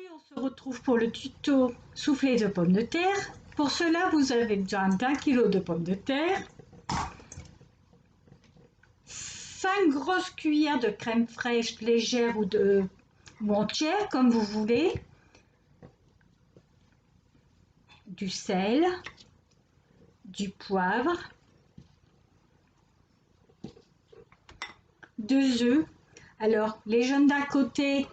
Aujourd'hui, on se retrouve pour le tuto soufflé de pommes de terre. Pour cela, vous avez besoin d'1 kg de pommes de terre, 5 grosses cuillères de crème fraîche légère ou entière, comme vous voulez, du sel, du poivre, 2 œufs. Alors, les jaunes d'un côté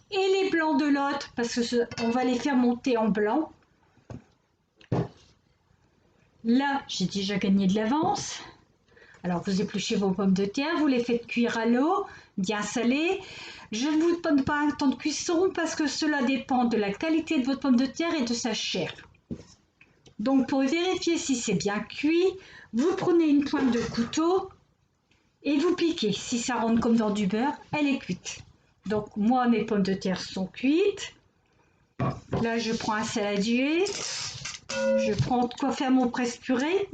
et les blancs de l'autre, parce que on va les faire monter en blanc. Là, j'ai déjà gagné de l'avance. Alors, vous épluchez vos pommes de terre, vous les faites cuire à l'eau, bien salée. Je ne vous donne pas un temps de cuisson parce que cela dépend de la qualité de votre pomme de terre et de sa chair. Donc, pour vérifier si c'est bien cuit, vous prenez une pointe de couteau et vous piquez. Si ça rentre comme dans du beurre, elle est cuite. Donc, moi, mes pommes de terre sont cuites. Là, je prends un saladier. Je prends de quoi faire mon presse-purée,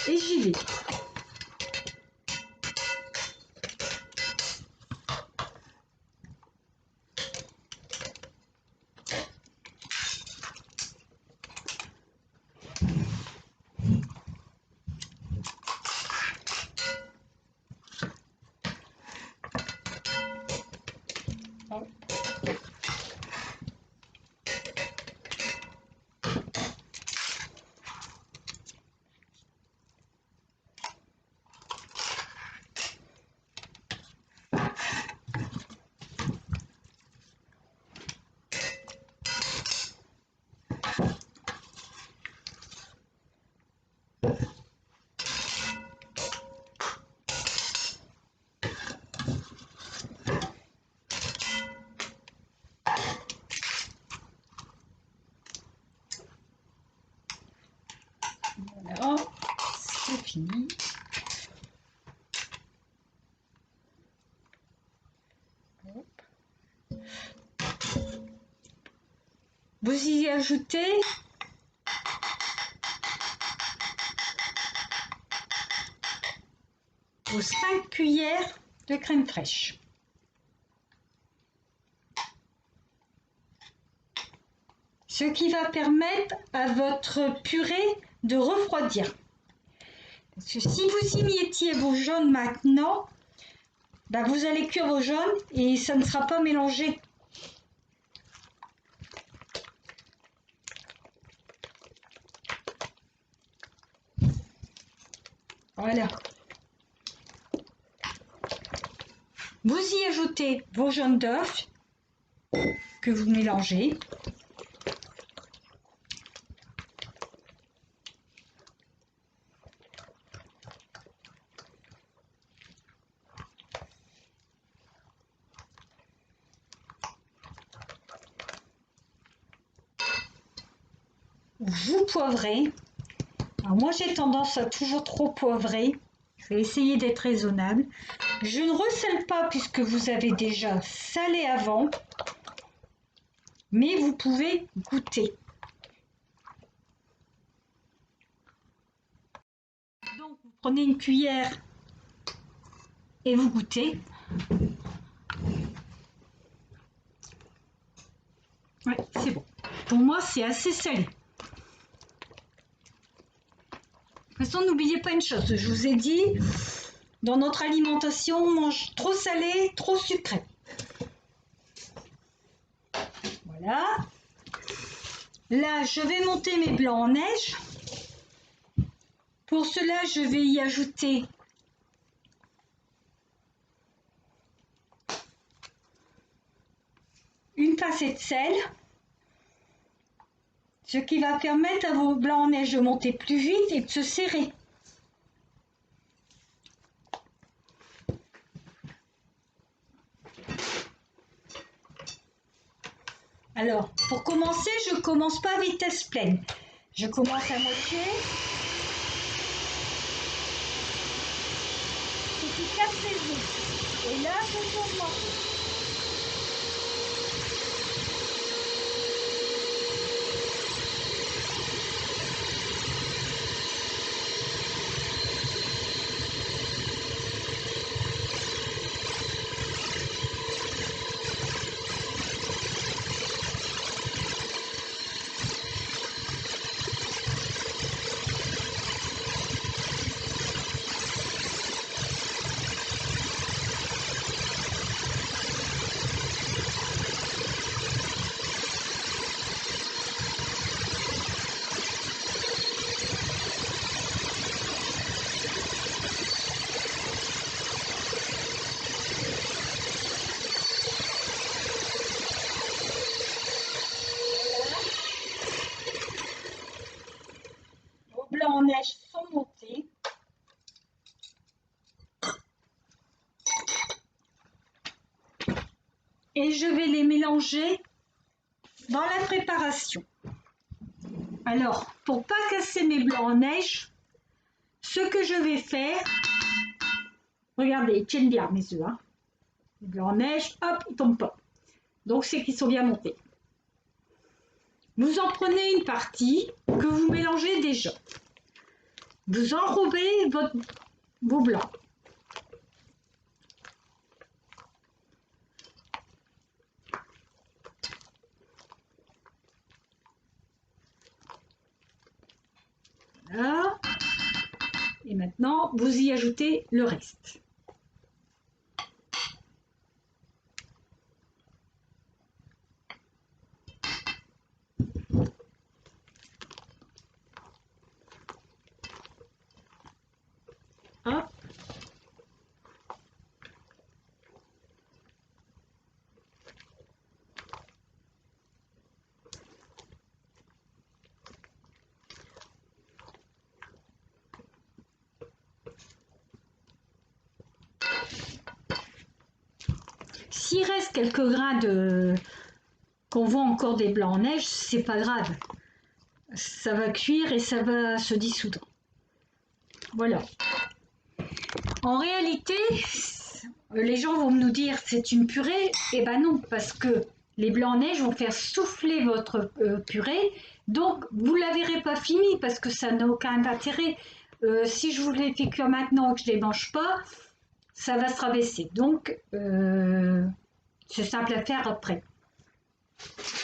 et j'y vais. Voilà, c'est fini. Hop. Vous y ajoutez vos 5 cuillères de crème fraîche. Ce qui va permettre à votre purée de refroidir. Parce que si vous y mettiez vos jaunes maintenant, ben vous allez cuire vos jaunes et ça ne sera pas mélangé. Voilà. Vous y ajoutez vos jaunes d'œufs que vous mélangez. Vous poivrez. Alors moi j'ai tendance à toujours trop poivrer. Je vais essayer d'être raisonnable. Je ne recèle pas puisque vous avez déjà salé avant. Mais vous pouvez goûter. Donc vous prenez une cuillère et vous goûtez. Ouais, c'est bon. Pour moi c'est assez salé. De toute façon, n'oubliez pas une chose, je vous ai dit, dans notre alimentation, on mange trop salé, trop sucré. Voilà. Là, je vais monter mes blancs en neige. Pour cela, je vais y ajouter une pincée de sel, ce qui va permettre à vos blancs en neige de monter plus vite et de se serrer. Alors, pour commencer, je ne commence pas à vitesse pleine. Je commence à moitié. C'est qui casse les œufs. Et là, je augmenter. et je vais les mélanger dans la préparation. Alors, pour pas casser mes blancs en neige, ce que je vais faire, regardez, ils tiennent bien mes œufs, hein. Les blancs en neige, hop, ils tombent pas. Donc c'est qu'ils sont bien montés. Vous en prenez une partie que vous mélangez déjà. Vous enrobez vos blancs. Voilà. Et maintenant, vous y ajoutez le reste. Hop. S'il reste quelques grains qu'on voit encore des blancs en neige, c'est pas grave. Ça va cuire et ça va se dissoudre. Voilà. En réalité, les gens vont nous dire c'est une purée. Eh ben non, parce que les blancs en neige vont faire souffler votre purée. Donc, vous ne la verrez pas finie parce que ça n'a aucun intérêt. Si je vous les fais cuire maintenant et que je ne les mange pas, ça va se rabaisser. Donc, c'est simple à faire après.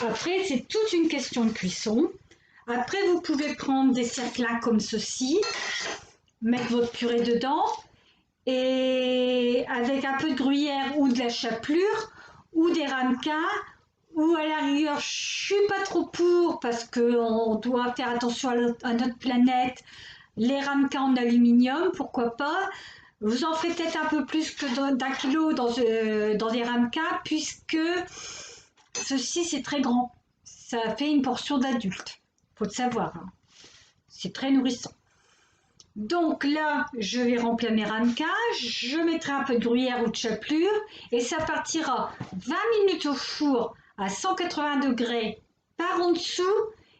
Après, c'est toute une question de cuisson. Après, vous pouvez prendre des cerclins comme ceci, mettre votre purée dedans et avec un peu de gruyère ou de la chapelure ou des ramequins ou à la rigueur, je suis pas trop pour parce qu'on doit faire attention à notre planète, les ramequins en aluminium, pourquoi pas. Vous en ferez peut-être un peu plus que d'un kilo dans des ramequins puisque ceci c'est très grand. Ça fait une portion d'adulte, faut le savoir, hein. C'est très nourrissant. Donc là, je vais remplir mes ramequins, je mettrai un peu de gruyère ou de chapelure et ça partira 20 minutes au four à 180 degrés par en dessous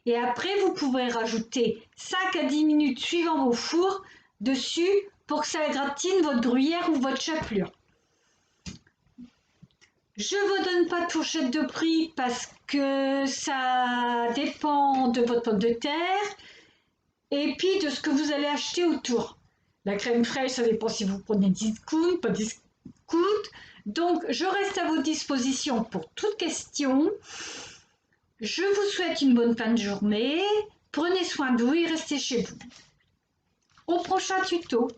et après vous pourrez rajouter 5 à 10 minutes suivant vos fours dessus pour que ça gratine votre gruyère ou votre chapelure. Je ne vous donne pas de fourchette de prix parce que ça dépend de votre pomme de terre et puis de ce que vous allez acheter autour. La crème fraîche, ça dépend si vous prenez discount, pas discount. Donc, je reste à votre disposition pour toute question. Je vous souhaite une bonne fin de journée. Prenez soin de vous et restez chez vous. Au prochain tuto.